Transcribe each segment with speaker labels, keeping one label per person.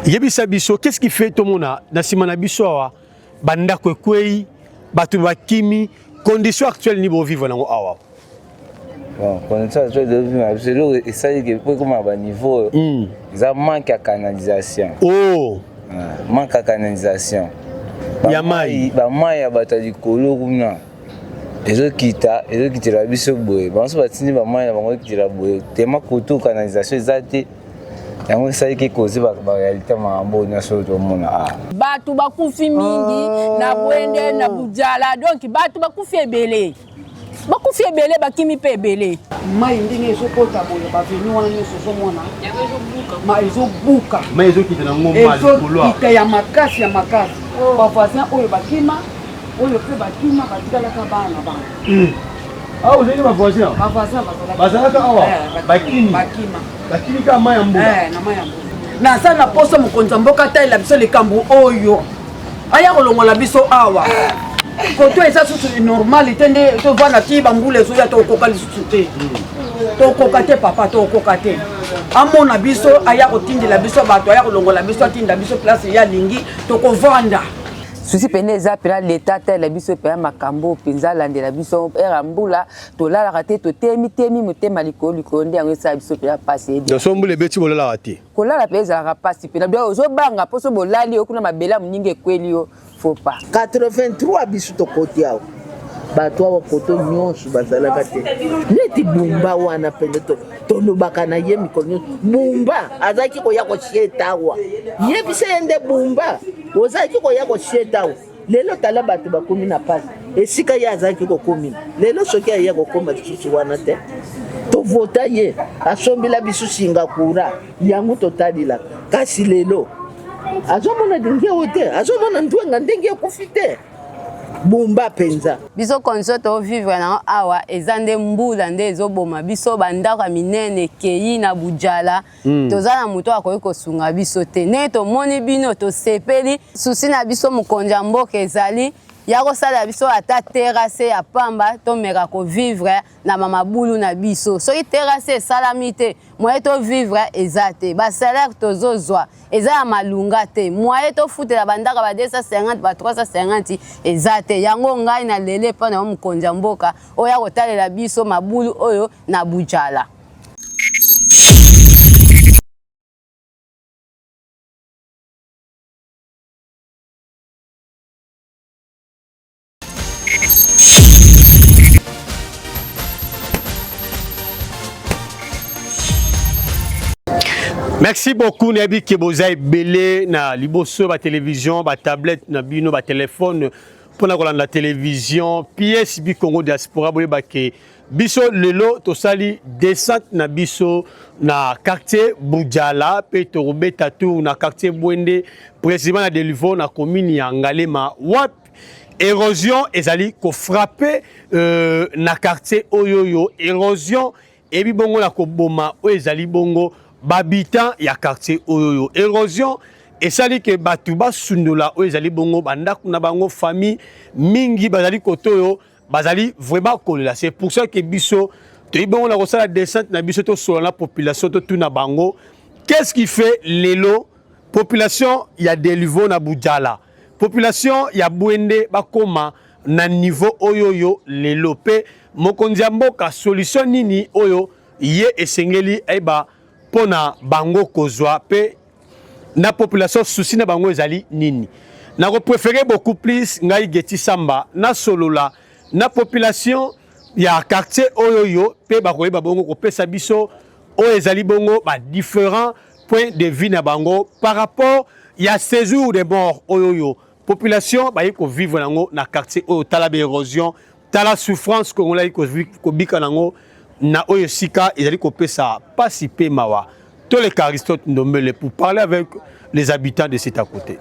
Speaker 1: Yebisa biso, qu'est-ce qui fait tout le monde na simana biso awa banda kwei batu bakimi condition actuelle ni bo vivre nango awa.
Speaker 2: Bon, condition actuelle de vivre, c'est là et ça que pour comme à niveau ils ont manque à canalisation.
Speaker 1: Oh,
Speaker 2: manque à canalisation.
Speaker 1: Yamai
Speaker 2: ba mai abata likolo kuna. Ezo kita la biso boye. Ba so batini ba mai na bango kitira boye. Tema koto canalisation ezate. Yango sai ke kozi ba réalité mambo na so to mona.
Speaker 3: Batu bakufi mingi na Bwende na Bujala donc batu bakufi ebele. Bakufi ebele bakimi pe ebele.
Speaker 4: Mai ndenge ezokota boye baveni wana nyonso ozomona ma ezobuka
Speaker 1: mais ezokita na ngomba likolo
Speaker 4: ezokita ya makasi bavoisin oyo bakima oyo mpe bakima batikalaka bana bana
Speaker 1: ah vous avez ma voisin bazalaka awa bakima ka mai ya mboka
Speaker 4: na mai ya mboka na sa na poso mokonzi mboka talela biso likambo oyo aya kolongola biso awa koto eza susu normal te nde tovanda ti bambula ezoya tokoka lisusu te tokoka te papa tokoka te amona biso aya kotindela biso bato aya kolongola biso atinda biso place ya lingi tokovanda
Speaker 5: susi pene eza pena l'état tele biso pena makambo penza landela biso era mbula tolalaka te totemi motema likolo nde yango esala biso pena pasi edi
Speaker 1: sombule beti bolalaka te
Speaker 5: kolala pe ezalaka pasi pena do ozobanga mposo bolali okuna mabela moninga ekweli yo faut pas
Speaker 6: 83 biso tokoti awa bato awa poto nyonso bazalaka te neti bumba wana pene tolobaka na ye mikolo nyonso bumba azalaki koya kosieta awa yebisa ye nde bumba ozalaki koya kosieta awa lelo tala bato bakomi na pasi esika ye azalaki kokomi lelo soki aya kokoma lisusu wana te tovota ye asombela biso Singapura yango totalilaka kasi lelo azomona ndenge oyo te azomona ndwenga ndenge ekufi te bumba penza
Speaker 5: biso konso to vivre na awa ezande mbula nde ezoboma biso bandaka minene keyi na Bujala toza na moto akoki kosunga biso te ne tomoni bino tosepeli susi na biso mokonzi ya mboka ezali ya kosala biso ata terrasse ya pamba tomeka kovivre na mamabulu na biso soki terrasse esalami te moye tovivre eza te basalaire tozozwa eza ya malunga te moye tofutela bandaka ba 250 ba 350 eza te yango ngai na lele mpona yo mokonzi ya mboka oyo akotalela biso mabulu oyo na Bujala.
Speaker 1: Merci beaucoup Nabi Keboza belé na liboso ba télévision ba tablette na bino ba téléphone pour la télévision pièce bi Congo diaspora boye ba ke biso lelo to sali descente na biso na quartier Bujala pe to robeta tour na quartier Bwende précisément na Delivo na commune ya Ngalema wap érosion ezali ko frapper na quartier oyoyo érosion et bi bongo la ko boma o ezali bongo babitan ya quartier oyoyo érosion et ça dit que batuba sundola o ezali bongo bandaku na bango famille mingi bazali kotoyo bazali vraiment kolela c'est pour ça que biso to bongo la kosala descente na biso to solo la population to tuna bango qu'est-ce qui fait lelo population ya Delivo na Bujala population ya Bwende bakoma na niveau oyoyo lelo pe mokonzi ya mboka solution nini oyo ye esengeli eba pona bango kozwa pe na population souci na bango ezali nini na ko préférer beaucoup plus ngai Geti Samba na solola na population ya quartier oyoyo pe bakoyeba bongo ko pesa biso o ezali bongo ba différents points de vue na bango par rapport ya séjour de mort oyoyo population ba yiko vivre nango na quartier oyo tala ba érosion tala souffrance ko ngolai ko bika nango na oyo sika ezali ko pesa pasi pe mawa tous les Aristote Ndombele pour parler avec les habitants de cet à côté.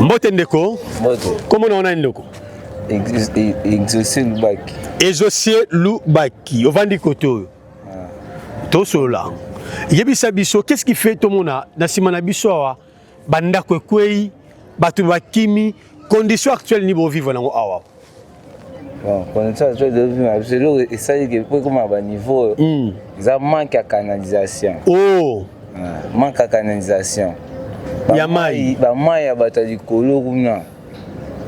Speaker 1: Mbote ndeko.
Speaker 2: Mbote.
Speaker 1: Comment on a ndeko?
Speaker 2: Exaucé Lubaki.
Speaker 1: Exaucé Lubaki. Ovandi koto. To sola. Yebisa biso, qu'est-ce qui fait tout monde na simana biso wa banda kwei batu bakimi condition actuelle ni bo vivre nango awa.
Speaker 2: Bon, condition actuelle de vivre, c'est là et ça que pour comme à niveau. Ils ont manque à canalisation.
Speaker 1: Oh.
Speaker 2: Manque à canalisation.
Speaker 1: Yamai.
Speaker 2: Ba mai ya batali kolo kuna.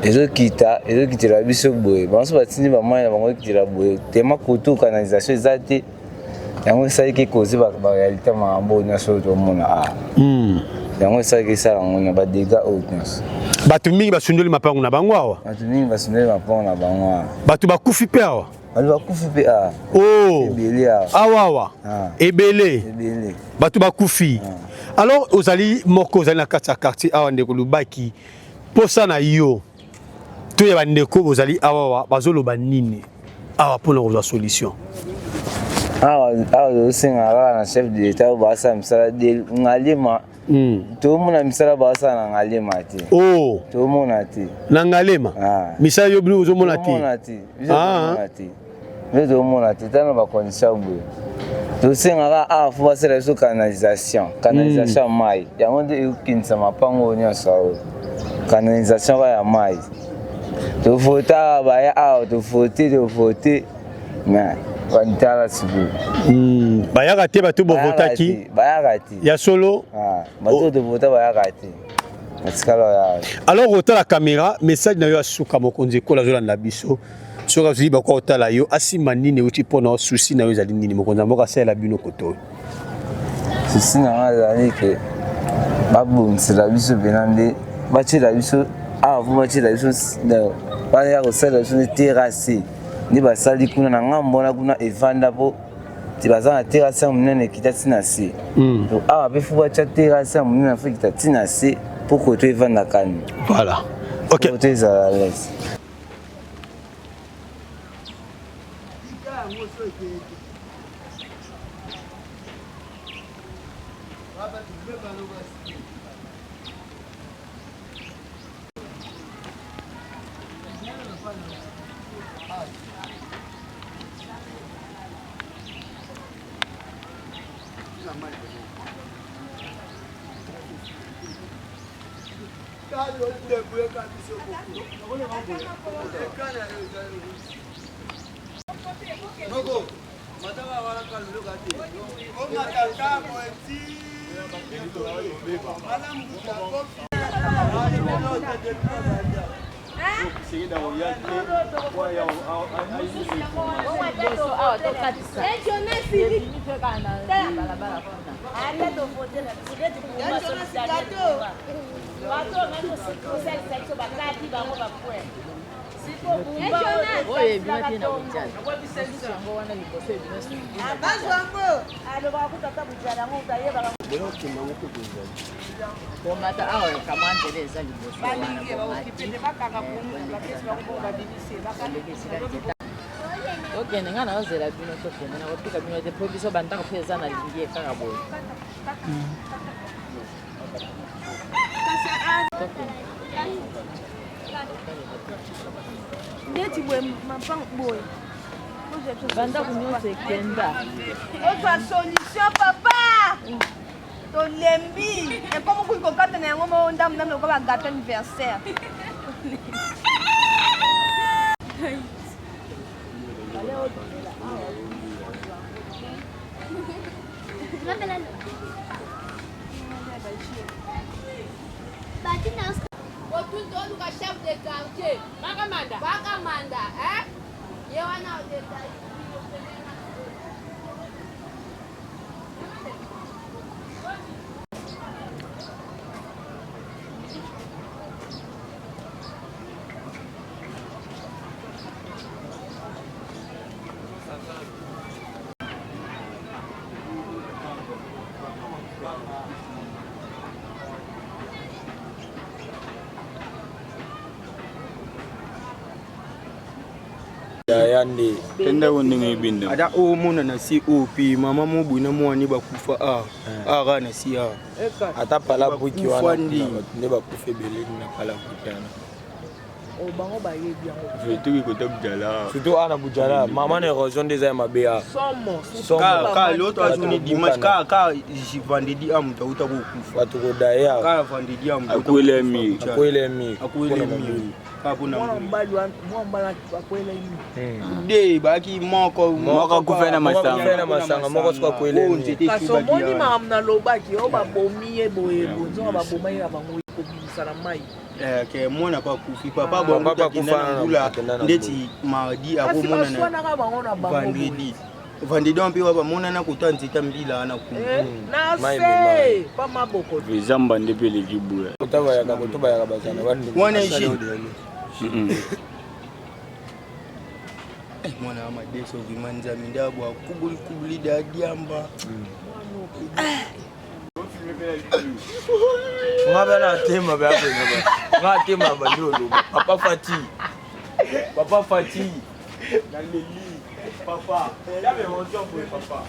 Speaker 2: Ezo kita la biso boye. Ba so batini ba mai na bango kitira boye. Tema koto canalisation ezate. Yango sai ke kozi ba réalité ma bo na so to mona. Yango sai ke ça ngona ba dégâts autres.
Speaker 1: Batu mingi basundoli mapango na bango awa.
Speaker 2: Batu mingi basundoli mapango na bango awa.
Speaker 1: Batu bakufi pe awa.
Speaker 2: Batu bakufi pe awa.
Speaker 1: Oh.
Speaker 2: Ebele awa.
Speaker 1: Awa. Ebele. Batu bakufi. Alors ozali moko ozali na kati ya quartier awa ndeko Lubaki posa na yo to ya bandeko ozali awa bazoloba nini awa pona kozwa solution
Speaker 2: awa osenga na chef de l'état basa misala de ngalema to mona misala basa na ngalema te
Speaker 1: oh
Speaker 2: to mona te
Speaker 1: na ngalema misala yo blu ozomona te
Speaker 2: to mona te tana ba condition boye to senga fo basela biso canalisation mai yango nde ekinisa mapango nyonso awa canalisation ba ya mai to fota baya awa to fote mais bantala sibu
Speaker 1: bayaka te bato bovotaki
Speaker 2: bayaka te
Speaker 1: ya solo
Speaker 2: bato de vota bayaka te atikala ya
Speaker 1: alors otala caméra message na yo asuka mokonzi kola zolanda biso soka zili bakwa otala yo asima nini uti pona souci na yo ezali nini mokonzi mboka sala bino koto
Speaker 2: souci na nga ezali ke babongisela biso benande batiela biso awa fo batiela biso baya kosala biso nde terrasse nde basali kuna na ngambo wana kuna evanda mpo ti baza na terrasse ya monene ekita ntina se awa mpe fo batya terrasse ya monene fo ekita ntina se mpo koto evandaka ni
Speaker 1: voilà ok
Speaker 2: koto ezala lese
Speaker 7: Ok, nenga na ozela bino to kende na kopika bino te probiso bandaka pe eza na lingi ekaka boye.
Speaker 8: ndeti boye mampang boye
Speaker 7: banda kunyonso ekenda
Speaker 8: ozwa solution papa tolembi ekoma kuki kokata na yango mo ndamu ndambe lokola gâteau anniversaire
Speaker 5: Otuntoluka chef de quartier. Bakamanda, hein? Yewana o détail.
Speaker 9: yande tenda wonde binda ada o mona na si op mama mo buna mo ani bakufa aga na si ata pala buki wana ne bakufe beleni na pala bukana
Speaker 7: o bango ba yebi yango
Speaker 9: vetu ko tabjala
Speaker 2: surtout ana bujala mama ne raison des ailes mabea
Speaker 9: ka l'autre journée dimanche ka vendredi am ta uta ko kufa
Speaker 2: to ko daya
Speaker 9: ka vendredi am
Speaker 2: akwele mi
Speaker 9: de baki moko kufena masanga moko siko kwele
Speaker 7: kaso moni mam na lobaki o babomi eboye bonzo baboma ya bango kobimisa na mai
Speaker 9: ke mona pa kufi papa bongo kufa ngula ndeti mardi ako mona na vendredi on pe wa mona na kuta nzita mbila ana ku
Speaker 7: na se pa maboko
Speaker 9: vizamba ndepele kibuya
Speaker 2: kutaba ya kutuba ya bazana bandi
Speaker 9: mwana ishi mwana wa madeso vimanza mindabo kubuli dadiamba
Speaker 2: ngabe na tema ba nga tema ba lolo papa fati
Speaker 9: na leli papa ya be on top papa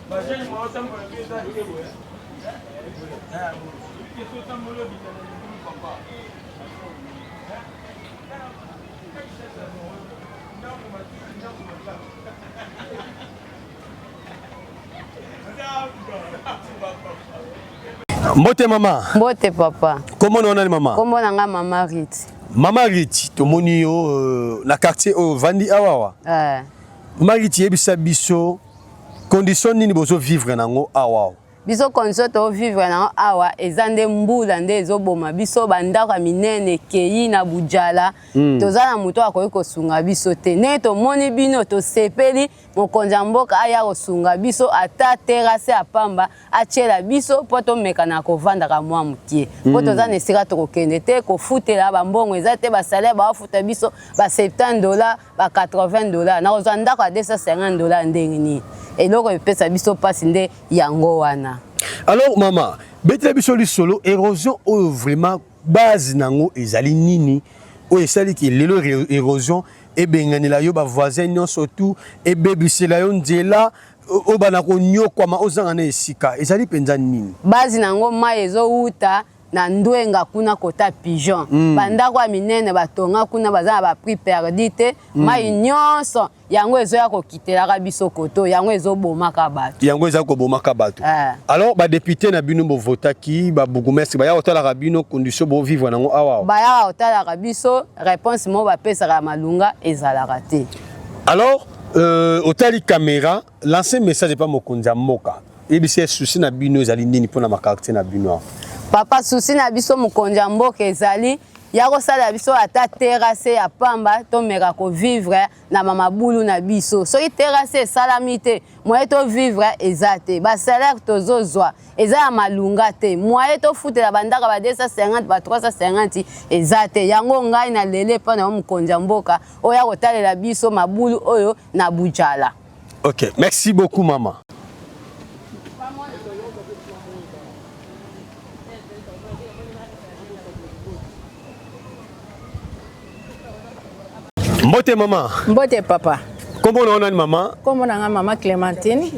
Speaker 9: ba je mo on top ke ça ke bo ke so tambolo bitana papa
Speaker 1: Mbote mama.
Speaker 5: Mbote papa.
Speaker 1: Comment on a maman?
Speaker 5: Comment on a maman Riti?
Speaker 1: Maman Riti, to moni yo na quartier o Vandi awawa. Maman Riti ebisa biso condition nini bozo vivre nango awawa.
Speaker 5: Biso condition to vivre na awa ezande mbula nde ezoboma biso bandaka minene keyi na bujala tozana muto akoyi kosunga biso te ne to moni bino to sepeli mokonzi mboka aya kosunga biso ata terrasse apamba achela biso poto meka na kovanda ka mwa mukie poto zana esika to kokende te kofutela bambongo eza te ba salaire ba futa biso ba $70 ba $80 na kozanda ka $250 ndengini eloko epesa biso pasi nde yango wana.
Speaker 1: Alors maman, betela biso li solo érosion o vraiment base nango ezali nini o esali ki lelo érosion e benganela yo ba voisin nyonso tout e bebisela yo nzela o bana ko nyokwa ozanga na esika ezali penza nini
Speaker 5: base nango mai ezouta na ndwenga kuna kota pigeon bandako minene batonga kuna bazana ba prix perdu te mai nyonso yango ezoya kokitelaka biso koto yango ezobomaka bato
Speaker 1: yango ezakobomaka bato alors ba député na bino bo votaki ba bourgmestre ba ya otalaka bino condition bo vivre nango awa
Speaker 5: ba ya otalaka biso réponse mo ba pesaka malunga ezalaka te.
Speaker 1: Alors otali caméra lancer message pas mokonza mboka ebisi souci na bino ezali nini pona makartier na bino
Speaker 5: papa souci na biso mokonzi mboka ezali ya kosala biso ata terrasse ya pamba to meka ko vivre na mama bulu na biso soki terrasse esalami te moye to vivre eza te ba salaire tozozwa eza ya malunga te moye to futela bandaka ba 250 ba 350 eza te yango ngai na lele pa na mokonzi mboka oya kotalela biso mabulu oyo na bujala.
Speaker 1: OK, merci beaucoup maman. Mbote maman.
Speaker 3: Mbote papa.
Speaker 1: Comment on a maman?
Speaker 3: Comment on a maman Clémentine?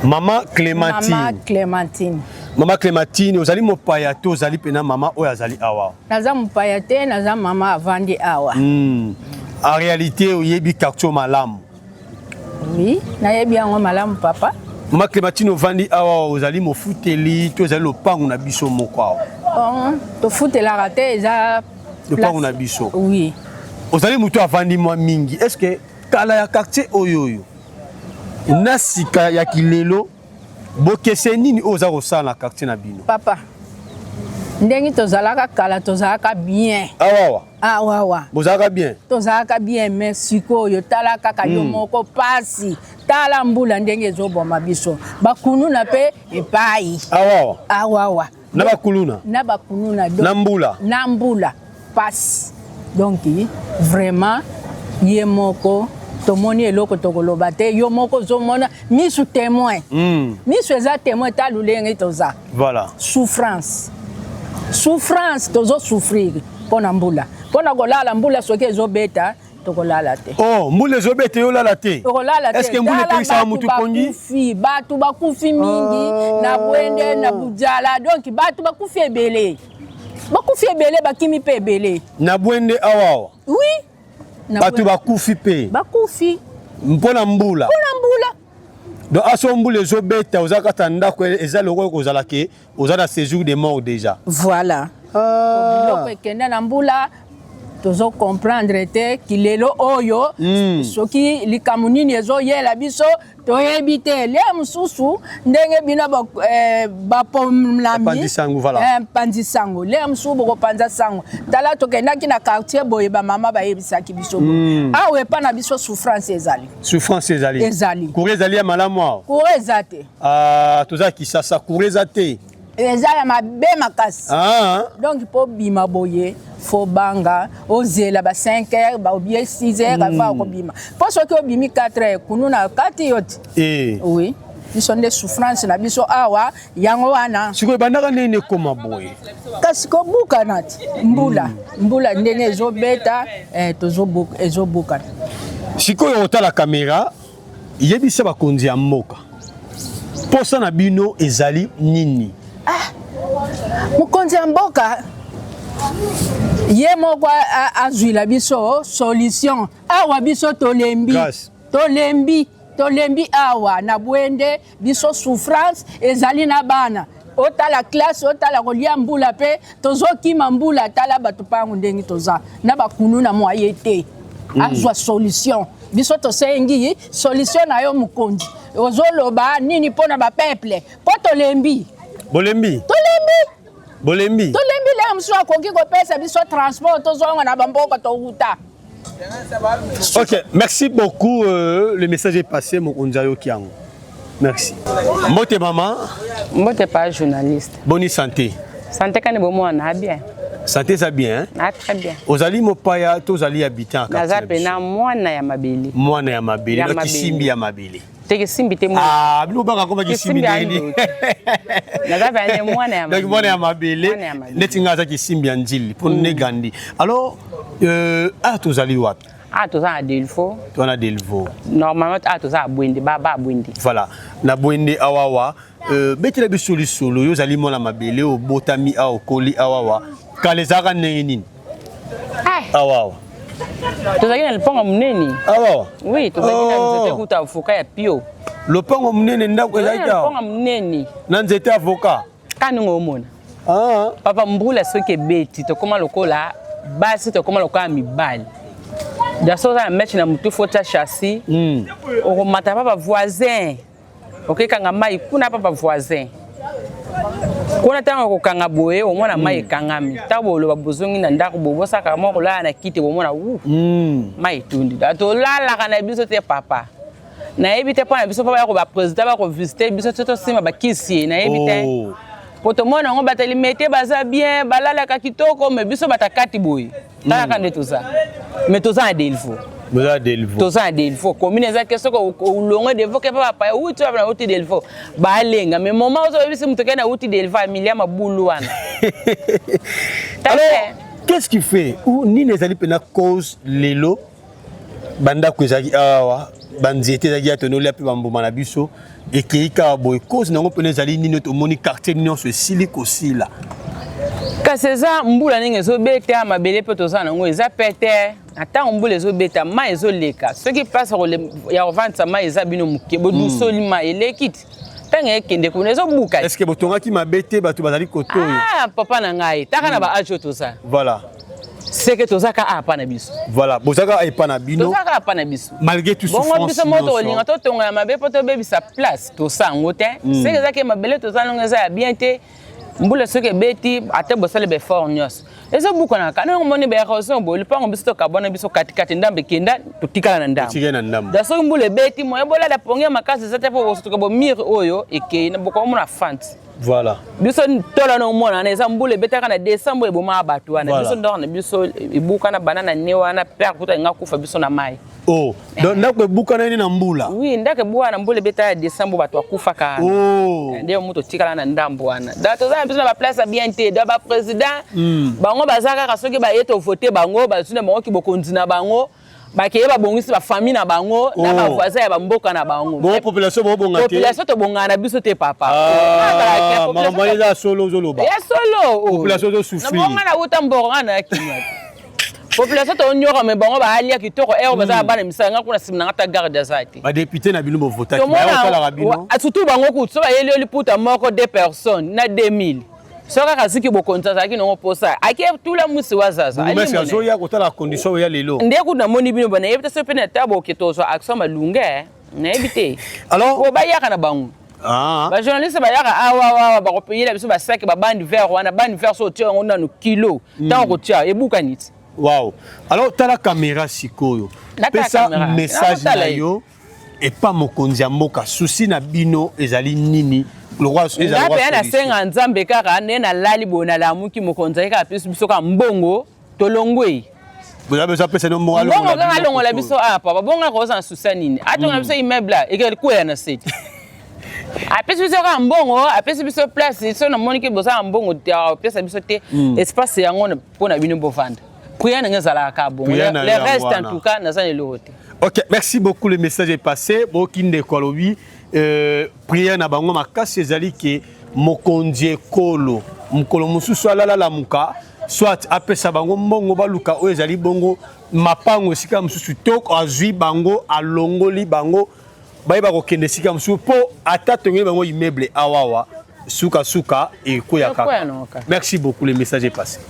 Speaker 1: Maman Clémentine.
Speaker 3: Maman Clémentine.
Speaker 1: Maman Clémentine, ozali mopaya to ozali pena maman oyo azali awa.
Speaker 3: Naza mopaya te, naza mama avandi awa.
Speaker 1: En réalité, oyebi quartier malamu.
Speaker 3: Oui, nayebi yango malamu papa.
Speaker 1: Maman Clémentine ovandi awa ozali mofuteli to ozali lopango na biso moko awa.
Speaker 3: To futelaka te eza
Speaker 1: lopango na biso.
Speaker 3: Oui.
Speaker 1: Ozali mutu avandi mwa mingi. Est-ce que kala ya quartier oyo nasika ya kilelo bokese nini oza kosala na quartier na bino?
Speaker 3: Papa, ndenge tozalaka kala tozalaka bien.
Speaker 1: Awawa.
Speaker 3: Awawa.
Speaker 1: Bozalaka bien.
Speaker 3: Tozalaka bien, merci koyo tala kaka yo moko pasi. Tala mbula ndenge ezoboma biso. Bakununa pe epai.
Speaker 1: Awawa.
Speaker 3: Awawa.
Speaker 1: Na bakuluna.
Speaker 3: Na bakununa.
Speaker 1: Na mbula.
Speaker 3: Na mbula pasi. Donc vraiment yemoko tomoni eloko tokoloba te yo moko zomona misu témoin. Misu eza témoin ta lulenge toza.
Speaker 1: Voilà.
Speaker 3: Souffrance. Souffrance tozo souffrir pona mbula. Pona kolala mbula soki ezobeta tokolala te.
Speaker 1: Oh, mbula ezobeta yo lala te.
Speaker 3: Tokolala te.
Speaker 1: Est-ce que mbula pesa mutu pongi?
Speaker 3: Batu bakufi mingi na bwende na bujala donc batu bakufi ebele. Bakufi ebele bakimi pe ebele.
Speaker 1: Na bwende awawa.
Speaker 3: Oui.
Speaker 1: Batu bakufi pe.
Speaker 3: Bakufi.
Speaker 1: Mpona mbula.
Speaker 3: Mpona mbula.
Speaker 1: Donc aso mbula ezobeta ozaka tanda ko eza loko kozala ke ozala séjour de mort déjà.
Speaker 3: Voilà. Biloko ekende na mbula tozo comprendre te kilelo oyo soki likambo nini ezoyela biso toyebi te le mosusu ndenge bino bapomlami panzi sango le mosusu bokopanza sango tala tokendaki na quartier boye bamama bayebisaki biso awa epa na biso souffrance ezali.
Speaker 1: Souffrance ezali.
Speaker 3: Ezali.
Speaker 1: Courant ezali ya malamu awa.
Speaker 3: Courant eza te.
Speaker 1: Toza kisasa courant eza te.
Speaker 3: Eza ya mabe makasi. Donc po bima boye fo banga ozela ba 5h ba obie 6h avant ko bima. Po soki obimi 4h kununa 4 yote. Oui. Biso nde souffrance na biso awa yango wana.
Speaker 1: Siko bandaka nene koma boye.
Speaker 3: Kasi ko buka nati mbula. Mbula ndenge ezobeta ezobuka.
Speaker 1: Siko yo otala kamera yebisa bakonzi ya mboka. Posa na bino ezali nini?
Speaker 3: Mokonzi ya mboka ye moko azwila biso solution awa biso tolembi awa na bwende biso souffrance ezali na bana otala classe otala kolia mbula pe tozokima mbula tala bato pangu ndenge toza na bakunu na moye te azwa solution biso tosengi solution na yo mokonzi ozoloba nini pona ba peuple po tolembi
Speaker 1: Bolembi.
Speaker 3: Tolembi le mso akoki kopesa biso transport tozonga na bamboko to ruta.
Speaker 1: OK, merci beaucoup. Le message est passé Mokonzayo Kiango. Merci. Mbote maman.
Speaker 5: Mbote pas journaliste.
Speaker 1: Bonne santé.
Speaker 5: Santé quand bon moi na bien.
Speaker 1: Santé ça bien.
Speaker 5: Ah très bien.
Speaker 1: Ozali mopaya tozali habitant
Speaker 5: ka. Naza pena mwana ya mabele.
Speaker 1: Mwana ya mabele. Na kisimbi ya mabele.
Speaker 5: Teke simbi te mwana.
Speaker 1: Ah, bino baka koma kisimbi ndeni.
Speaker 5: Naza pena mwana ya mabele.
Speaker 1: Donc mwana ya mabele. Netinga za kisimbi ya njili pour ne gandi. Alors tozali wapi?
Speaker 5: Toza à Delvaux.
Speaker 1: Toi na Delvaux.
Speaker 5: Normalement toza à Bwende, baba Bwende.
Speaker 1: Voilà. Na Bwende awawa betela bisoli solo yo zali mona mabele o botami a okoli awawa. Kalezaka nini? Awawa.
Speaker 5: Tozaki na lupango munene.
Speaker 1: Awawa.
Speaker 5: Oui, tozaki na nzete kuta avocat ya pio.
Speaker 1: Lupango munene ndako ezaki ta.
Speaker 5: Lupango munene.
Speaker 1: Na nzete avocat.
Speaker 5: Kaningo omona. Papa mbula soki beti to koma lokola basi to koma lokola mibali. Daso za mettre na mutu fota chassis. O mata papa voisin. OK kanga mai kuna papa voisin. Kuna tanga ko kanga boye o mona mai kangami. Tabolo babozongi na ndako bobosa ka moko la na kite bo mona mai tundi. Dato lala kana biso te papa. Na ebite pa na biso papa ko ba président ba ko visiter biso toto sima ba kisi na ebite. Poto mona ngo bateli mete baza bien balala ka kitoko me biso batakati boye. Tala kande tout ça. Mais tout ça à Delvaux. Tout ça à Delvaux. Commune eza question ko longo Delvaux ke papa uti na uti Delvaux. Ba lenga mais moment ozo bisi mutoke na uti Delvaux Emilia mabulu wana.
Speaker 1: Alors, qu'est-ce qui fait ou ni les ali pena cause lelo banda ko ezaki awa banzete ezalaki ya tonolia mpe bambuma na biso ekei kaka boye cause nango mpena ezali nini tomoni quartier nyonso esili kosila
Speaker 10: kasi eza mbula ndenge ezobeta mabele mpe toza nango eza pete ntango mbula ezobeta mai ezoleka soki place ya kovandisa mai eza bino moke bodusoli mai eleki ti ntango ekende kuna ezobuka
Speaker 1: est ce que botongaki mabe te bato bazali koto oyo
Speaker 10: papa na ngai taka na baage oyo toza
Speaker 1: voilà
Speaker 10: seke tozaka apa na biso
Speaker 1: voilà bozaka epa na bino
Speaker 10: tozaka apa na biso
Speaker 1: malgré tout
Speaker 10: bongo
Speaker 1: souffrance
Speaker 10: biso moto olinga totonga ya mabe mpo tobebisa place tosango te seke ezaki mabele toza longo eza ya bien te mbula soki ebeti ate bosala befort nyonso ezobukanaka ndenge omoni baerosion boye lupango biso tokabwana biso katikati ndambo ekenda totikala na ndambo da soki mbula ebeti moye bolala pongi ya makasi eza te mpo bosotoka bomire oyo ekei na bokomona fante
Speaker 1: voilà
Speaker 10: biso tola na omona na eza mbula ebetaka na décembre ebomaka bato wana biso ndoko na biso ebukana bana na ne wana pere kuta inga kufa biso na mai
Speaker 1: oh donc ndako ebukana nini na mbula
Speaker 10: oui ndako ebuka na mbula ebeta ya décembre bato akufaka nde moto tikala na ndambo wana da toza biso na baplace ya bien te da baprésident bango baza kaka soki baye tovote bango bazuna bango kibokonzi na bango bakeye babongisi bafamille na bango na bavoisin ya bamboka na bango
Speaker 1: bon population bobonga te
Speaker 10: population tobongana na biso te papa
Speaker 1: makambo eza solo ozoloba
Speaker 10: ya solo
Speaker 1: population ozosouffrir
Speaker 10: nabonga na uta mbonga na kimia population tonyoka me bango baalia kitoko ero baza bana misanga kuna simna ngata garde azati
Speaker 1: ba député na bino bovota ki ba kala rabino
Speaker 10: surtout bango kutu so ba yeli liputa moko 2 personnes na 2000 soka kaziki bokonza zaki no posa ake tula musi wazaza
Speaker 1: ali mais azo ya kotala condition ya lelo
Speaker 10: nde ku na moni bino bana yebita so pena tabo ketozo action malunga na ebite
Speaker 1: alors
Speaker 10: ko bayaka na bango ba journaliste bayaka awa ba kopeyela biso ba sac ba bande vert wana bande vert so tia ngona no kilo tant ko tia ebuka niti
Speaker 1: wow alors tala caméra sikoyo pesa message na yo et pas mokonzi ya mboka souci na bino ezali nini le roi ezali roi
Speaker 10: na senga nzambe kaka ne na lali bona la muki mokonzi ka piso biso ka mbongo tolongwe
Speaker 1: boza beso pesa no mbongo
Speaker 10: ka longola biso apa babonga ko za souci nini atonga biso immeuble ekeli ko ya na site apesi biso ka mbongo apesi biso place so na monike boza mbongo pesa biso te espace yango pona bino bovanda prière ngezala ka bon le reste en tout cas na zane le hote.
Speaker 1: OK, merci beaucoup, le message est passé. Bokinde Kolobi prière na bango makasi ezali ke mokonzi kolo mukolo mususu alala la muka soit apesa bango mbongo baluka oyo ezali bongo mapango esika mususu toko azwi bango alongoli bango bayeba kokende esika mususu po ata tongeli bango immeuble awawa suka suka ekoya kaka. Merci beaucoup, le message est passé.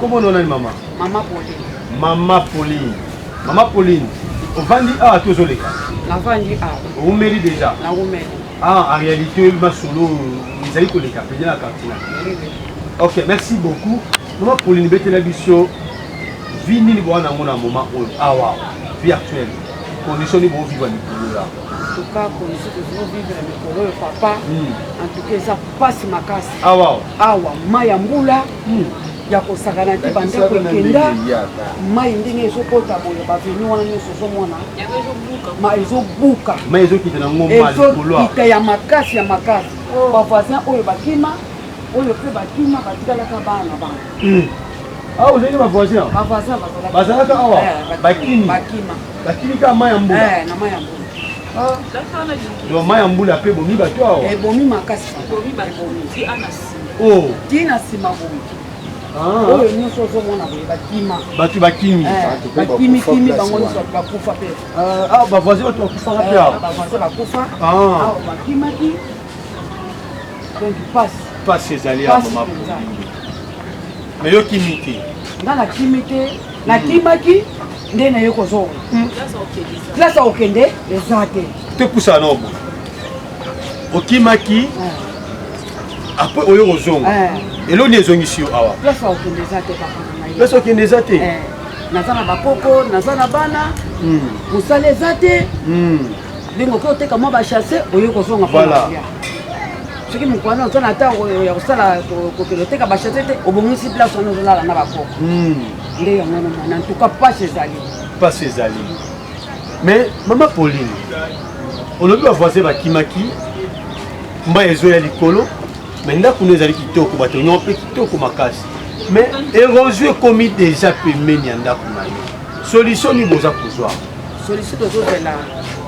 Speaker 1: Comment on a une maman?
Speaker 4: Maman Pauline.
Speaker 1: Maman Pauline. Maman Pauline. On va dire ah tous les cas.
Speaker 4: La vandi ah.
Speaker 1: On mérite déjà.
Speaker 4: La on mérite.
Speaker 1: Ah en réalité ma solo ils allaient les cas dans la cantine. OK, merci beaucoup. Maman Pauline bete la biso vini ni bwana mona moment ah wow. Vie actuelle. Condition ni bon vivre ni là.
Speaker 4: En tout cas, pour nous vivre avec le papa, en tout cas, ça passe ma casse.
Speaker 1: Ah wow.
Speaker 4: Ah wow. Maya mbula, ya kosakana ti bande ko kenda. Maya ndenge ezokota boye ba venu wana nyoso zomona. Ma ezobuka.
Speaker 1: Ma ezokita na ngoma likolo.
Speaker 4: Ita ya makasi ya makasi. Ba voisin oyo bakima, oyo pe bakima batikala ka bana bana.
Speaker 1: Ah vous avez ma voisin.
Speaker 4: Ma voisin
Speaker 1: bazala ka awa. Bakima. Bakima ka maya mbula.
Speaker 4: Na maya mbula.
Speaker 1: Ah, donc maya mbula pe bomi bato awa.
Speaker 4: Bomi makasi.
Speaker 7: Bomi ba bomi ti anasi.
Speaker 4: Oh, tina sima bomi. Ah. Oyo nyonso ozomona boye bakima.
Speaker 1: Bato bakimi.
Speaker 4: Bakimi kimi bango nyonso bakufa pe.
Speaker 1: Ah, ba voisin bato bakufa pe awa.
Speaker 4: Ba voisin bakufa.
Speaker 1: Ah.
Speaker 4: Bakima ki. Donc passe.
Speaker 1: Passe ezali ya mama. Mais yo kimite.
Speaker 4: Ngana kimite, na kimaki nde na yo kozonga. Place okende ezate.
Speaker 1: Te poussa nobo. Okimaki. Après oyo kozonga. Elo ni ezongisi yo awa.
Speaker 4: Place okende ezate papa na yo.
Speaker 1: Place okende ezate.
Speaker 4: Naza na bakoko, naza na bana. Musala ezate. Ndenge ko teka mo ba chasser oyo kozonga
Speaker 1: voilà.
Speaker 4: soki mokwana ozana ata ya kosala kokiloteka bachase te obongisi place wana ozolala na bakoko nde yango nomona en tout cas pasi ezali
Speaker 1: mais mama Pauline olobi bavoisin bakimaki mba ezoya likolo mais ndako no ezali kitoko bato nyonso mpe kitoko makasi mais érosion ekomi déjà pembeni ya ndako na yo solution nini boza kozwa
Speaker 4: solution tozozela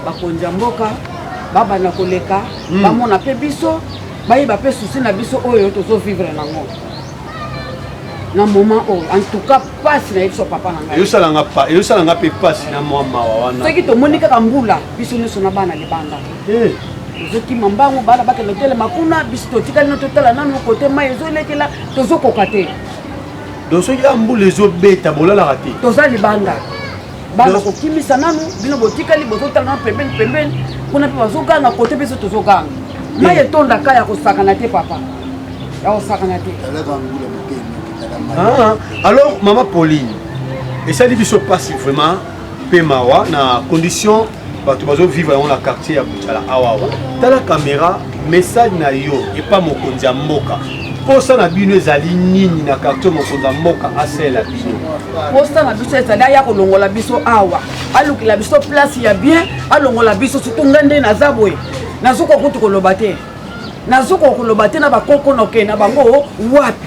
Speaker 4: bakonzi ya mboka babanda koleka bamona mpe biso bayeba mpe susi na biso oyo tozovivre nango na moment oyo en tout cas pasi na ye biso papa na ngai
Speaker 1: eyosalanga mpe pasi na mwa mawa wana
Speaker 4: soki tomoni kaka mbula biso nyonso na bana libanda tozokima mbango bana bakende telema kuna biso totikali no totala nano kote mai ezolekela tozokoka te
Speaker 1: donc soki ya mbula ezobeta bolalaka te
Speaker 4: toza libanda bana kokimisa nanu bino botikali bozotala nano pembeni kuna mpe bazoganga kote biso tozoganga mai etondaka ya kosakana te papa ya kosakana te
Speaker 1: alors mama Pauline esali biso pasi vraiment mpe mawa na condition bato bazovivre yango na quartier ya Bujala awawa tala caméra message na yo epa mokonzi ya mboka posa na bino ezali nini na quartier mokonzi ya mboka asela bino
Speaker 4: posa na biso ezali aya kolongola biso awa alukila biso place ya bien alongola biso surtout nga nde naza boye nazokokuti koloba te nazokokoloba te na bakoko noke na bango wapi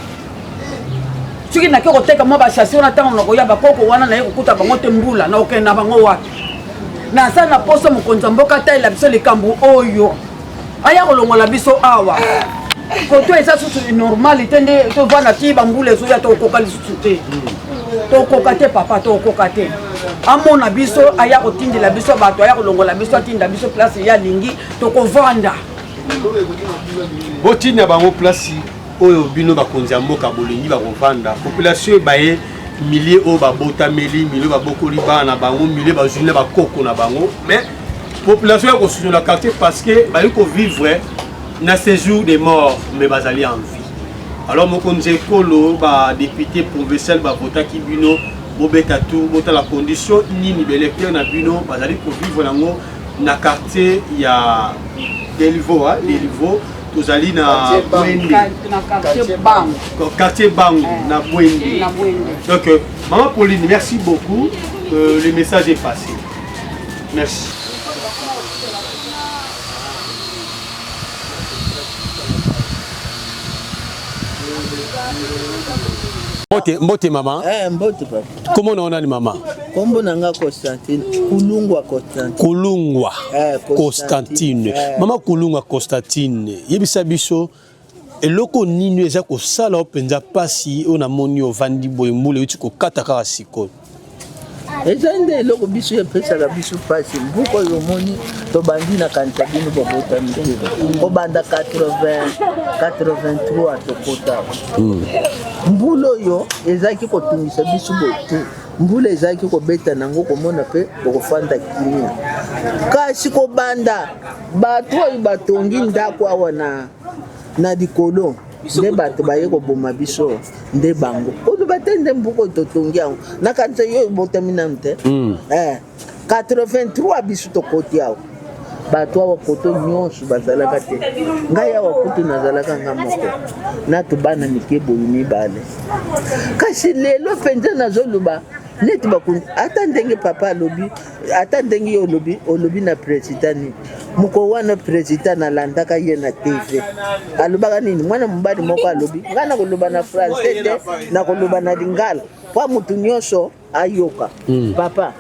Speaker 4: soki nake koteka mwa bachase wana ntango nakoya bakoko wana naye kokuta bango te mbula na okende na bango wapi naza na poso mokonzi ya mboka atalela biso likambo oyo aya kolongola biso awa koto eza susu normal te nde tovanda ti bambula ezoya tokoka lisusu te tokoka te papa tokoka te amona biso aya kotindela biso bato aya kolongola biso atinda biso place ya lingi tokovanda
Speaker 1: botinda bango place oyo bino bakonzi ya mboka bolingi bakovanda population ebaye milliers oyo babotameli milliers babokoli bana na bango milliers bazwi na bakoko na bango mais population ya kosuno na quartier parce que bali kovivre na séjour des morts mais bazali en vie alors mokonzi ekolo badéputé provincial bavotaki bino bobeta tout botala condition nini baélecteur na bino bazali kovivre nango na quartier ya Delivo tozali na quartier Bango na Bwende. Donc maman Pauline, merci beaucoup. Le message est passé. Merci. Mbote maman.
Speaker 6: Mbote papa.
Speaker 1: Comment on a ni maman?
Speaker 6: Kombo nanga Constantine, Kulungwa Constantine.
Speaker 1: Kulungwa Constantine. Maman Kulungwa Constantine. Yebisa biso eloko nini eza ko sala openza pasi ona moni ovandi boye mbule uti ko kata kaka siko.
Speaker 6: Ezande eloko biso ya pesa la biso pasi mbuko yo moni to bandi na kanisa bino bobota mtego. Ko banda 83 to kota. Mbulo yo ezaki ko tungisa biso bote. Mbule ezaki ko beta nango komona pe bokofanda kimia. Kasi ko banda bato batongi ndako awa na dikolo nde bato baye koboma biso nde bango oyo batende mbuko totongi yango na kanisa yo botami nanu te 83 biso tokoti awa bato awa koto nyonso bazalaka te ngai awa kutu nazalaka nga moko natu bana mike boyi mibale kasi lelo mpenza nazoloba neti bakundi ata ndenge papa alobi ata ndenge yo olobi na president muko wana president alandaka ye na TV alobaka nini mwana mobali moko alobi ngana koloba na français te na koloba na lingala po mutu nyonso ayoka papa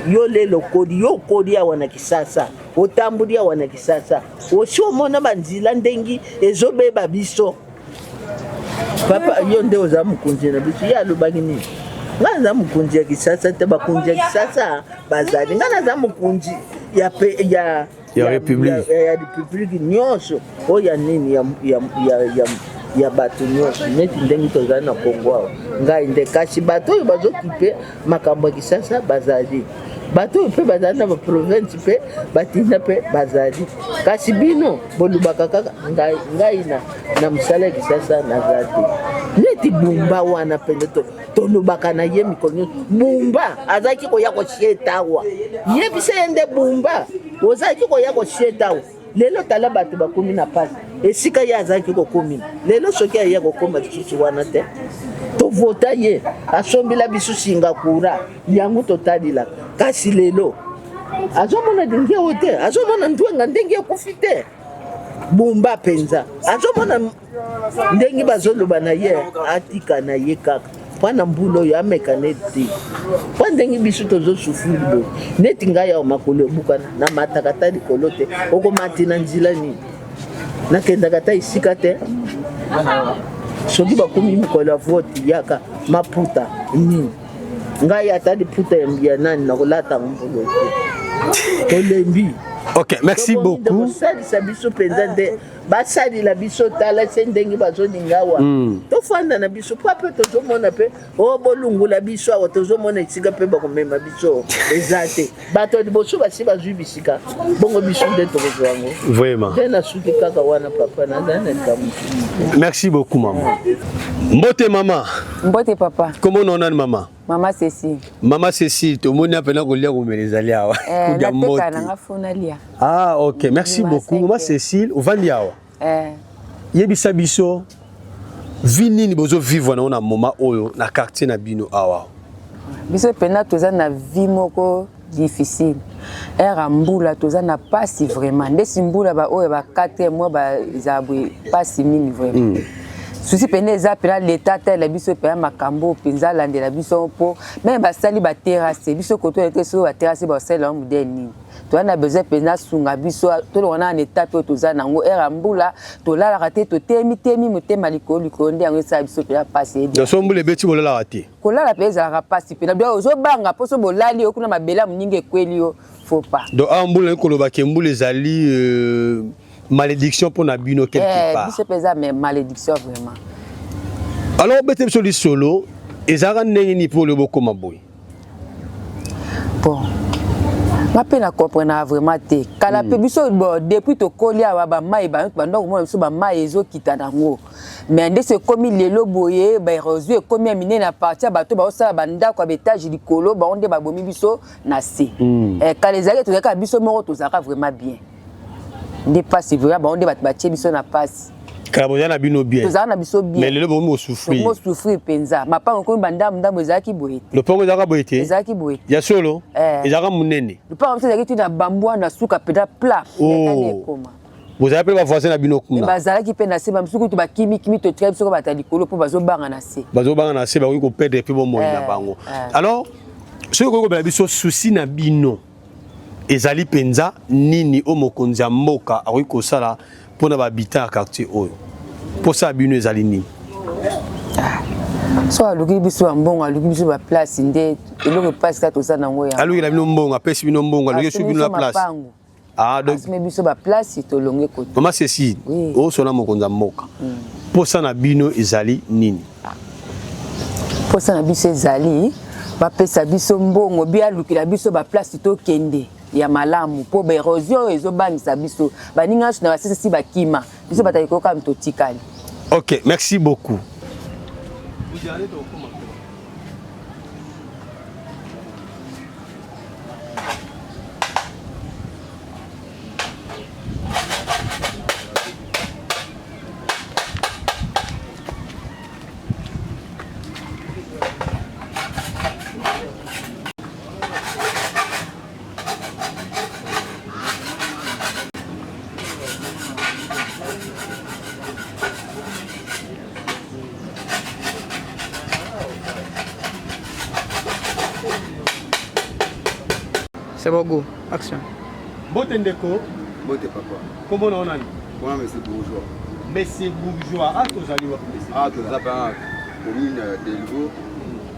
Speaker 6: yo lelo kodi yo kodi awa na kisasa otambuli awa na kisasa osho mona banzila ndengi ezobeba biso papa yo nde oza mukunzi na biso ya alobaki nini ngana mukunzi ya kisasa te bakunzi ya kisasa bazali ngana za mukunzi ya republique nyonso oya nini ya bato nyonso neti ndenge tozali na Kongo awa ngai nde kasi bato oyo bazokipe makambo ya kisasa bazali bato oyo mpe bazali na baprovince mpe batinda mpe bazali kasi bino bolubaka kaka ngai na mosala ya kisasa naza te neti bumba wana pende tolobaka na ye mikolo nyonso bumba azalaki koya kosieta awa yebisa ye nde bumba ozalaki koya kosieta awa lelo tala bato bakomi na pasi esika ye azalaki kokomi lelo soki aya kokoma lisusu wana te tovota ye asombela biso singa kura yango totalilaka kasi lelo azomona ndenge oyo te azomona ndwenga ndenge ekufi te bumba mpenza azomona ndenge bazoloba na ye atika na ye kaka mpona mbula oyo amekana te mpo ndenge biso tozosufrire boye neti ngai awa makolo ebukana namataka ta likolo te okomati na nzela nini nakendaka ta esika te soki bakomi mikolo ya vote yaka maputa nini ngai ata liputa ya nani nakolatanga mbula te olembi.
Speaker 1: Ok, merci beaucoup.
Speaker 6: Basalisa biso penza nde basalila biso tala se ndenge bazoninga awa tofanda na biso po ape tozomona mpe o bolungula biso awa tozomona esika mpe bakomema biso eza te bato liboso basi bazwi bisika bongo biso nde tokozwa yango
Speaker 1: vraiment
Speaker 6: nde nasuki kaka wana papa nazali na likambo.
Speaker 1: Merci beaucoup maman. Mbote mama.
Speaker 5: Mbote papa.
Speaker 1: Comment on a maman?
Speaker 5: Mama Cécile.
Speaker 1: Mama Cécile, tout le monde a peine à lire comme les alliés. Ah, ok. Merci beaucoup. Maman Cécile, au Vandiawa. Yebisa biso, vini ni bozo vivre na moment oyo na quartier na bino awa.
Speaker 5: Biso pena toza na vie moko difficile. Era mbula toza na pasi vraiment. Ndesi mbula ba oyo ba 4 mois ba zabwe pasi mini vraiment. Souci pene eza pena l'état tel biso pena makambo penza landela biso po même basali ba terrasse biso koto était sur ba terrasse ba sala mudeni to na besoin pena sunga biso to lona en état pe toza nango era mbula to la raté to temi mutema likolo nde yango sa biso pena passer
Speaker 1: de sombule beti bola raté
Speaker 5: ko la pesa ra passer pena bio zo banga poso bolali okuna mabela muninge kweli yo faut pas
Speaker 1: do ambula ko loba kembule ezali malédiction pour Nabino quelque part.
Speaker 5: C'est pas mais malédiction vraiment.
Speaker 1: Alors bete sur le solo et ça rend ni pour le beaucoup maboy.
Speaker 5: Bon. Ma peine à comprendre vraiment te. Kala pe biso depuis to kolia wa ba mai ba ndoko mo biso ba mai ezo kita nango. Mais nde se komi lelo boye ba rezu komi amine na partir bato ba osala banda kwa betage likolo ba onde ba bomi biso na se. Kala ezaki to ka biso moko to zaka vraiment bien. Des passes vraiment on débat bâtir biso na passe
Speaker 1: karaboya na bino bien
Speaker 5: tozana na biso bien
Speaker 1: mais le bon mot souffrir
Speaker 5: penza mapa ko bandam ndambo ezaki boyete
Speaker 1: le pongo ezaka boyete
Speaker 5: ezaki boyete
Speaker 1: ya solo ezaka munene
Speaker 5: le pongo ezaki na bambwa na suka peda plat ndane koma
Speaker 1: vous avez pas voisin na bino kuna
Speaker 5: bazalaki pe na se bamsuku to bakimi to tribe biso ko batali kolo po bazobanga na se
Speaker 1: ba ko perdre pe bon moyen na bango alors ce ko bela biso souci na bino ezali penza nini o mokonzi ya mboka akoki kosala mpona bahabita ya quartier oyo mposa bino ezali nini
Speaker 5: so aluki biso ya mbongo aluki biso baplace nde eloko place kaka toza nango ya
Speaker 1: alukila bino mbongo apesi bino mbongo aluki so bino na place
Speaker 5: asime biso baplace tolonge kote
Speaker 1: mama Cécile osona mokonzi ya mboka mposa na bino ezali nini
Speaker 5: mposa na biso ezali bapesa biso mbongo bia alukila biso baplace tokende ya malamu po ba erosion ezobangisa biso baninga na basisi bakima biso batayikoka mtotikali.
Speaker 1: OK, merci beaucoup.
Speaker 11: C'est bon, go. Action.
Speaker 1: Bote ndeko.
Speaker 11: Bote papa.
Speaker 1: Comment on a?
Speaker 11: Moi, monsieur Bourgeois.
Speaker 1: Monsieur Bourgeois. Ah, tu as allé
Speaker 11: Ah, tu as pas commune Delgo.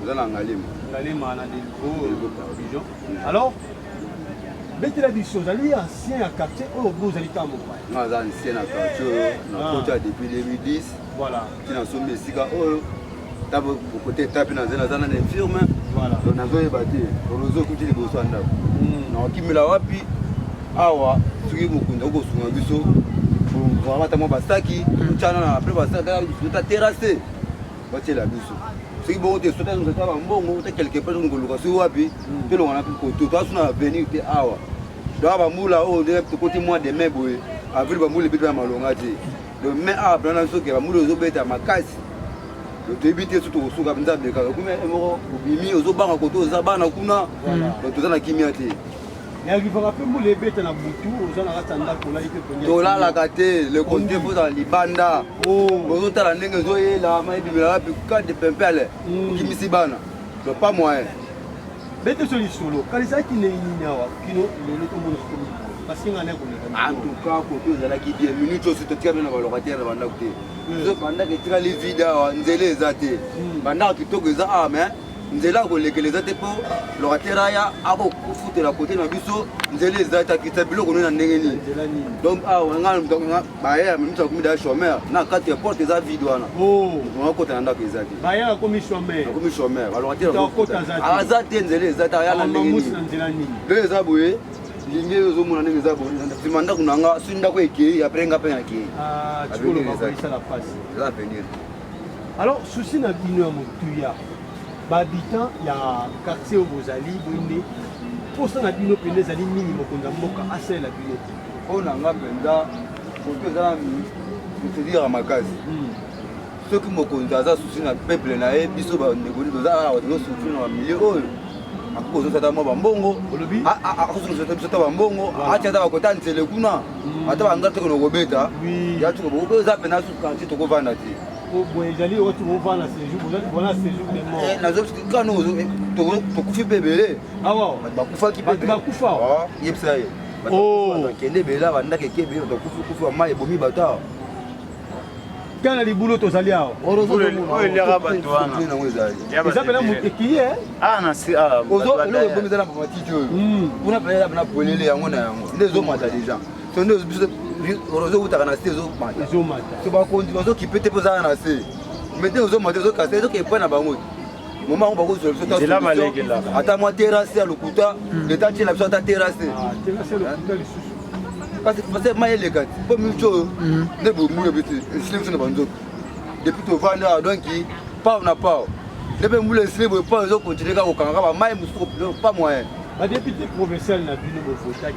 Speaker 11: Vous allez en Galim.
Speaker 1: Galim, on a Delgo. Alors, bête la chose. Lui, ancien à quartier. Oh, vous allez quand même?
Speaker 11: Non, ancien à quartier. On a depuis 2010.
Speaker 1: Voilà.
Speaker 11: Tu n'as pas mis Sika. Oh, tu as côté tapé dans un infirme.
Speaker 1: Voilà.
Speaker 11: On a joué battu. On a joué côté de Bossanda. Non, qui me l'a wapi. Awa, tu es beaucoup de choses sur un biseau. Pour voir ta maman Bastaki. Tu as après Bastaki, tu as terrassé. Tu es la biseau. Ce qui est bon, tu es bon, tu es quelque part dans le wapi. Tu l'as appris pour toi, tu as venu, tu es awa. Tu as moula, oh, tu côté moi des mains, boy. Avec le moule, tu as malongati. le mais ah bana soki ba mulo zobeta makasi le débité surtout kosuka nzambe kaka kuma emoko obimi ozobanga koto ozabana kuna tozana kimia te
Speaker 1: yakivaka mpe mbula ebeta na butu oza na kati ya ndako olai te
Speaker 11: tolalaka te le konte kozala libanda ozotala ndenge ezoyela maebimela wapi kade pempele okimisi bana le pas moyen
Speaker 1: bete so lisolo kala ezalaki nini awa kino lelo tomona sokomi basinga na koleka
Speaker 11: en tout cas koto ezalaki bien minute osi totika bino na balocataire na bandako te so bandako etikali vide awa nzela eza te bandako kitoko eza awa mais nzela kolekela eza te mpo locataire aya akofutela kote na biso nzela eza te akita biloko nini na ndenge nini donc awa bayaya mimisa komi daya chômeur na kati ya porte eza vide wana akota na ndako eza te
Speaker 1: bayaya akomi chômeur
Speaker 11: balocataire aza te nzela eza te aya na ndenge nini lelo eza boye linge ozomona ndenge eza boye nsima ndako na nga soki ndako ekei apres nga mpe nakei eza avenir.
Speaker 1: Alors souci na bino ya motuya bahabitant ya quartier oyo bozali boyinde mposa na bino mpenza ezali nini mokonzi ya mboka asalela bino te
Speaker 11: mpo na nga mpenza koto eza na procédure makasi soki mokonzi aza susi na peuple na ye biso bandekoli toza awa tozosufri na bamilie oyo akoki ozosata mwa bambongo akosokosa biso ata bambongo ati ata bakota nzele kuna ata banga toko nokobeta yatuko eza mpena sukanti tokovanda te
Speaker 1: ezali oyo tokovanda séjour bona séjour de mort
Speaker 11: kano tokufi mpe ebele bakufaki
Speaker 1: bakufa
Speaker 11: yebisa ye bakende ebele bandako eke ebele tokufi bamai ebomi bato awa
Speaker 1: kana libulo tozali awa
Speaker 9: eliaka bato wana
Speaker 1: eza mpena motekiye
Speaker 11: ebomi eza na bamatiti oyo kuna pena pena polele yango na yango nde ezomata deja so nde biso ozokutaka na se ezomata so bakonzi bazokipe te mpo ezala na se mete ozomata ezokasa ezokepa na bango moma yango bakozwa biso ata mwa terase ya lokuta leta tiela biso ata terase kasi mai eleka ti mpo miso oyo nde bomuyo bete esili biso na banzoka depuis tovanda awa donki pao na pao nde mpe mbula esili boye pao ezokontinue kaka kokangaka bamai mosusu pas moyen
Speaker 1: badepute provincial na bino bovotaki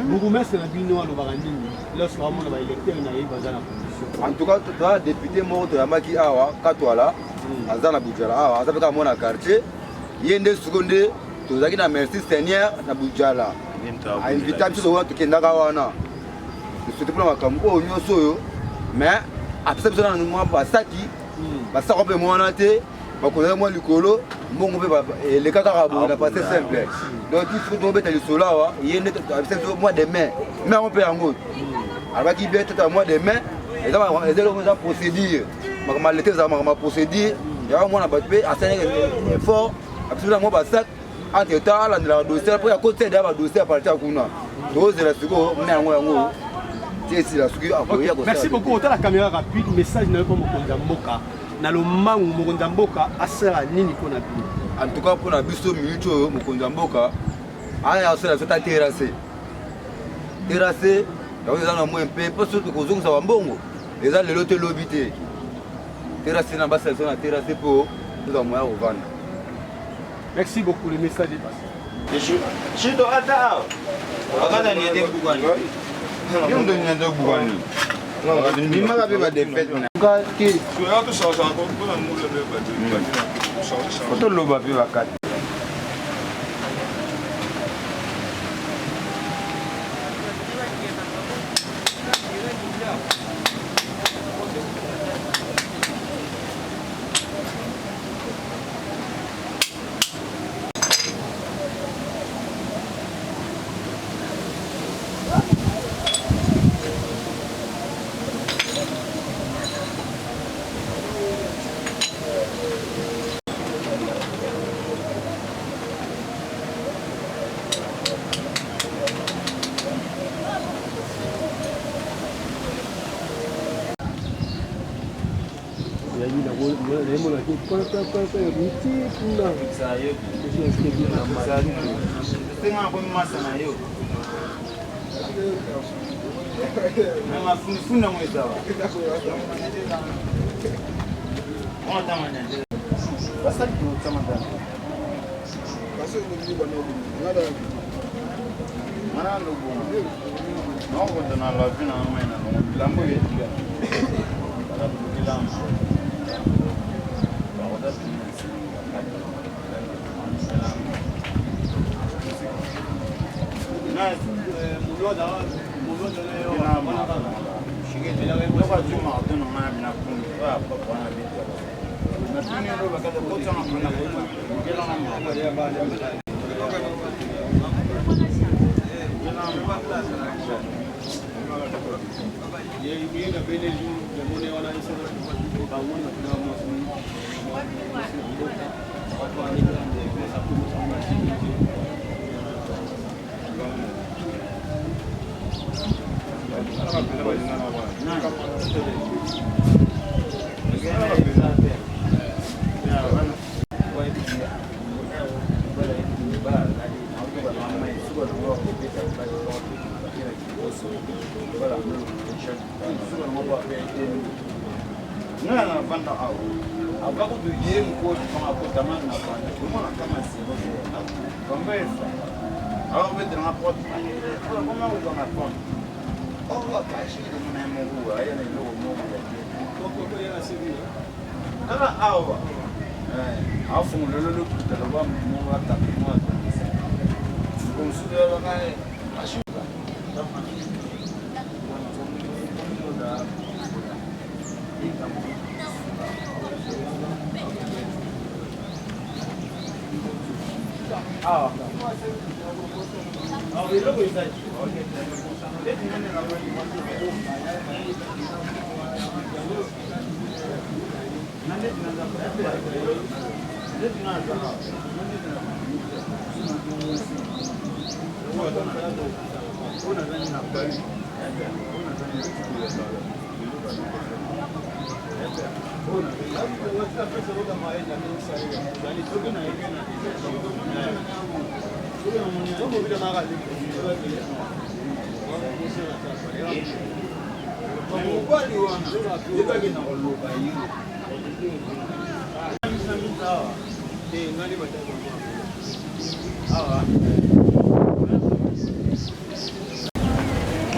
Speaker 1: bourgmestre na bino alobaka nini lorsque bamona baélecteur na ye baza na position
Speaker 11: en tout cas toza député moko toyambaki awa katwala aza na bujala awa aza mpe kaka mona quartier ye nde siko nde tozalaki na merci seigneur na bujala ainvita biso wana tokendaka wana sote mpona makambo oyo nyonso oyo mais apesa biso na mwa basaki basaka mpe mwana te bakozala mwa likolo mbongo mpe eleka kaka boye na pase simple donc ifo tobeta lisolo awa ye nde apesa biso mois de mai mai yango mpe yango alobaki bien tata mois de mai eza procédure makambo alete ezala makambo procédure yango mwana bato mpe asalaki effort apesa biso mwa basaki entre temps alandelaka dossier mpo ya koteda badossier ya parti ya kuna tozela sikoyo mna yango ti esila soki akoya
Speaker 1: merci beaucoup otala caméra rapide message na yo mpo mokonzi ya mboka na lomangu mokonzi ya mboka asala nini mpona bino
Speaker 11: en tout cas mpona biso minute oyo mokonzi ya mboka aya asala biso ta terase yango eza na mwe mpe mpo soki kozongisa bambongo eza lelo te lobi te terase na basala biso na terase mpo tozala moya kovanda.
Speaker 1: Merci beaucoup, le message est passé.
Speaker 9: Je dois attendre. Regarde, il y a des bougani. Il y a des bougani. Il m'a rappelé ma défaite. Tu as tout changé encore pour la moule de Faut le papier à 4.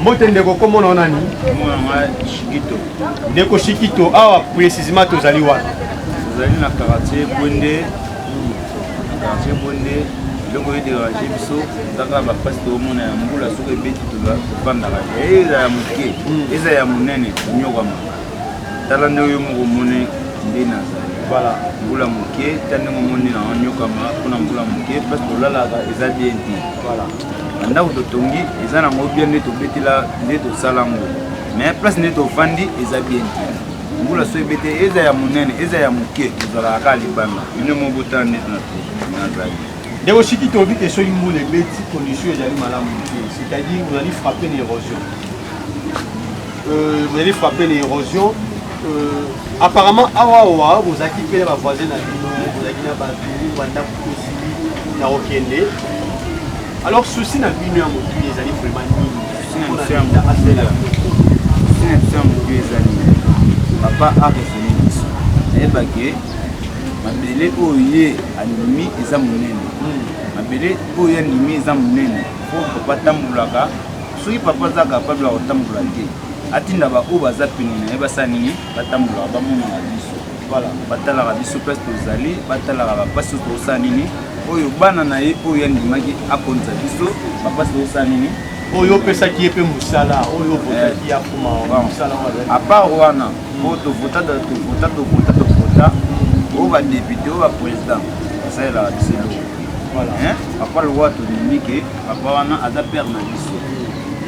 Speaker 1: Mbote ndeko komona nani? Ndeko Shikito awa précisément tozali wana.
Speaker 2: Tozali na quartier Bonde. Quartier Bonde. Loko ete ranger biso zaka ba passe to mona ya mbula soki beti tozavanda ka. Eza ya muke, eza ya munene nyokama. Tala ndeyo moko mone ndina zali. Voilà, mbula muke tande ngomoni na nyokama kuna mbula muke parce que lala eza bien dit. Voilà. Ndako totongi eza na ngo bien neto betila neto salango. Mais place neto vandi eza bien dit. Mbula so ebete eza ya munene eza ya muke tozala ka libanga. Ine mo bota neto na zali.
Speaker 1: Ndeko Shikito obi que soki mbula ebeti condition ezali malamu te. C'est-à-dire vous allez frapper l'érosion. Vous allez frapper l'érosion. Apparemment awa vous avez payé la voisine à Bino, vous avez na batu wanda aussi na okende. Alors ceci n'a Bino à motu les années vraiment nini.
Speaker 2: Papa a réfléchi. Et bagué mabele oye animi eza munene. Mabele oye animi eza munene. Faut papa tambulaka. Soki papa za capable de tambula te. Atinda ba o baza pinina e basani batambula ba mona na biso. Voilà, batala ba biso place tozali, batala ba passe to sanini. Oyo bana na ye oyo andimaki akonza biso, ba passe to sanini.
Speaker 1: Oyo pesa ki epe musala, oyo vota ki akuma musala wala.
Speaker 2: A part wana, to vota. O ba député, o ba président. Ça là c'est là. Voilà, hein? A part le roi to nimike, a part wana ada père na biso.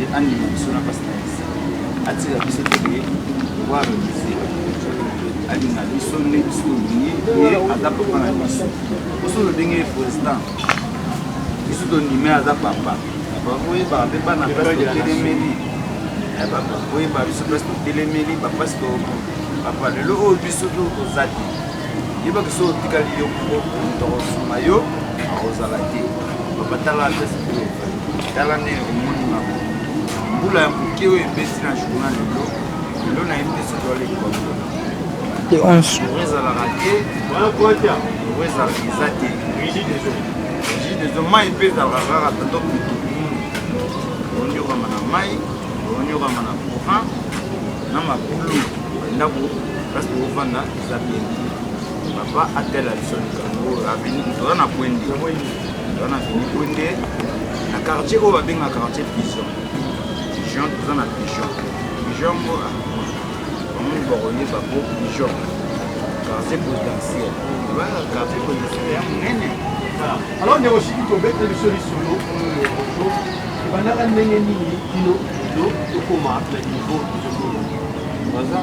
Speaker 2: Et andima biso na passe. Atira biso te voir ici alina biso ne biso ni et ada papa na biso biso le dingue président biso do nimé ada papa oui ba be ba na place de téléméli papa oui ba biso place de téléméli ba parce que papa le o biso do ozati yeba que so tikali yo ko to sumayo ozalaki papa tala place tala ne moni na mbula ya muke oyo ebeti na journal lelo na yebi te soki oleki
Speaker 12: le 11
Speaker 2: ezalaka te ezalaka eza te rigidezo mai mpe ezalaka kaka tato ondiokwama na mai
Speaker 13: onyokama na courant na mabulu ndako place tovanda eza bien papa atela biso likambo aveni toza na Pwende toza na veni Pwende na quartier oyo babengaka quartier pigeon toza na pigeon ngo bamoni bakoyeba po pigeon quartier potentiel ebaka quartier potentiel ya monene.
Speaker 1: Alors ndeko siki tobete biso lisolo ebandaka ndenge nini kino tokoma na niveau
Speaker 13: baza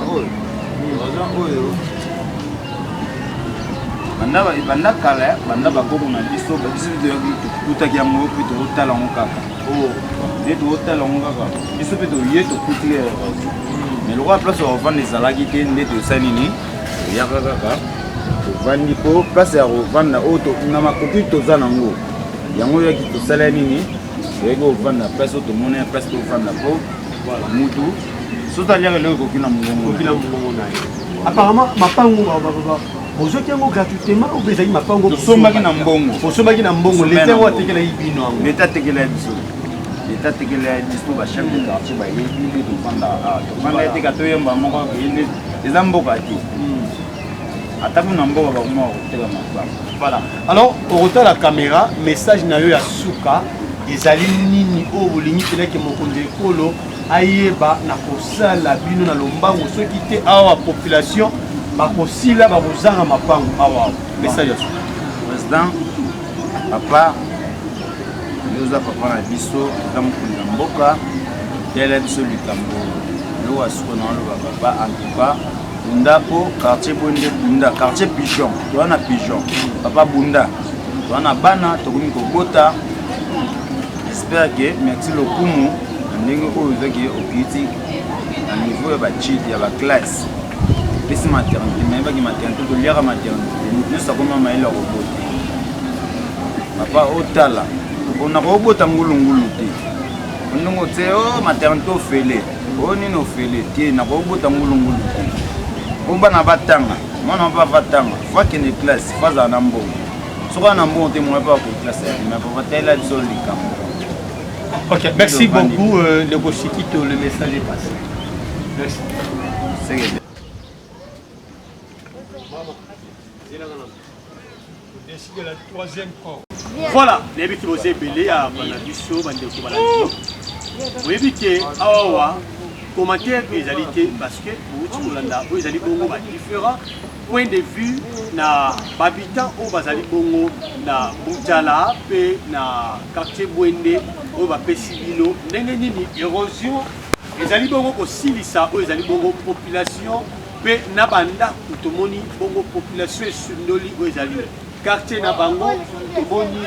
Speaker 13: oyo banda kala banda bakoko na biso tokutaki yango mpe totala yango kaka nde totala yango kaka biso mpe toye tokutiki mais lokola place ya kovanda ezalaki te nde tosali nini toyaka kaka tovandi mpo place ya kovanda oyo na makoki toza nango yango oyaki tosala nini toyaki kovanda place oyo tomona place tovanda mpo mutu soki aliaka lelo ekoki na mongongo
Speaker 1: na ye. Apparemment mapango bozoki yango gratuitement ou bezali mapango
Speaker 13: tosombaki na mbongo
Speaker 1: bosombaki na mbongo leta yango atekela ye bino yango
Speaker 13: leta atekela ye biso leta atekela ye biso bachef de quartier bayebi mpe tovanda ete toyemba moko eza mboka te atako na mboka bakoma bakoteka mapango.
Speaker 1: Voilà. Alors au la caméra message na yo ya suka ezali nini oyo bolingi peleke mokonzi ekolo ayeba na kosala bino na lombango soki te awa population bakosila bakozanga mapango awa message ya suka.
Speaker 13: Président papa yoza papa na biso eza mokonzi ya mboka tela biso likambo lo asuko na oloba papa en tout cas bunda po quartier Pwende bunda quartier pigeon toza na pigeon papa bunda toza na bana tokomi kobota. J'espère que merci lokumu ndenge oyo ezaki okiti na niveau ya bachiti ya baklasse pesi maternité mayebaki maternité toliaka maternité nyonso akoma mayele ya kobota papa otala okona kobota ngulungulu te ondongo te o maternité ofele o nini ofele te nakobota ngulungulu te o bana batanga mwana bavatanga fakende classe fazala na mbongo soki na mbongo te mwana pa koklasse ya mais papa tala biso likambo.
Speaker 1: Ok, merci beaucoup, le Goshikito, le message est passé. Merci. C'est la troisième corde. Voilà, les gens qui vont s'ébeler à Banabiso, Bandeko Banabiso. Vous voyez que, awa, commentaire que les alités, parce que vous allez bongo différents points de vue na habitants au Bazali Bongo, na Boutala, na quartier Pwende, au Bapesibilo, n'engeni érosion, les ali bongo aussi lisa, les ali bongo population, pe na banda, utomoni bongo population sundoli, les ali quartier na bango, utomoni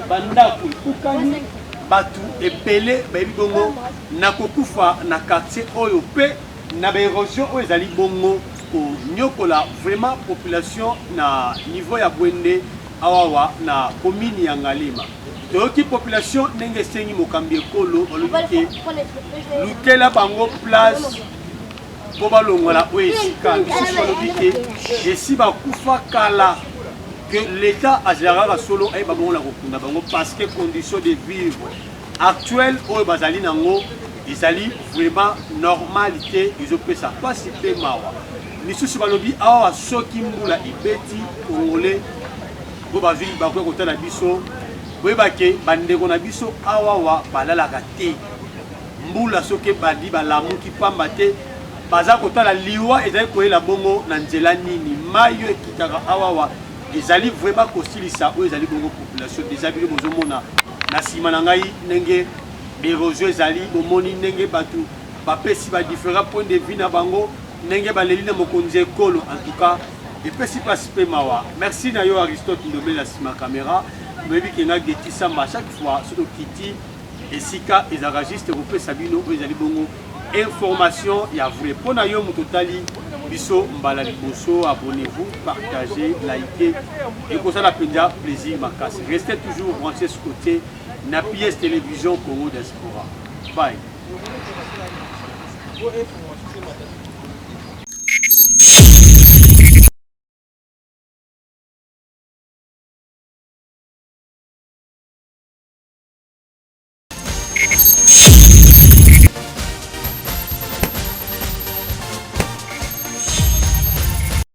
Speaker 1: banda kukani, batu epele, baby bongo, na kokufa na quartier oyo pe na érosion, les ali bongo. Nyokola vraiment population na niveau ya Pwende awawa na commune ya Ngalema. Toyoki population nenge sengi mokambi ekolo olobike lukela bango place po balongola oyo esika misusu olobike esi bakufa kala que l'état azalaka solo ayeba bango na kokunda bango parce que condition de vivre actuelle oyo bazali nango ezali vraiment normalité ezopesa pasi pe mawa. Lisusu balobi awa soki mbula ibeti congolais bo bazwi bakoya kotala biso boyebake bandeko na biso awawa balalaka te mbula soki badi balamuki pamba te baza kotala liwa ezali koyela bongo na nzela nini mai oyo ekitaka awawa ezali vraiment kosilisa oyo ezali bongo population déjà bino bozomona na nsima na ngai ndenge érosion ezali bomoni ndenge bato bapesi ba différents points de vue na bango ndenge baleli na mokonzi ekolo en tout cas epesi place pe mawa. Merci na yo Aristote Ndombe la sima caméra mebi kenga geti samba chaque fois soto kiti esika ezaka juste kopesa bino oyo ezali bongo information ya vrai pona yo mototali biso mbala liboso. Abonnez-vous, partagez, likez et comme ça la penja plaisir makasi. Restez toujours branchés ce côté na PS Télévision Congo Diaspora. Bye.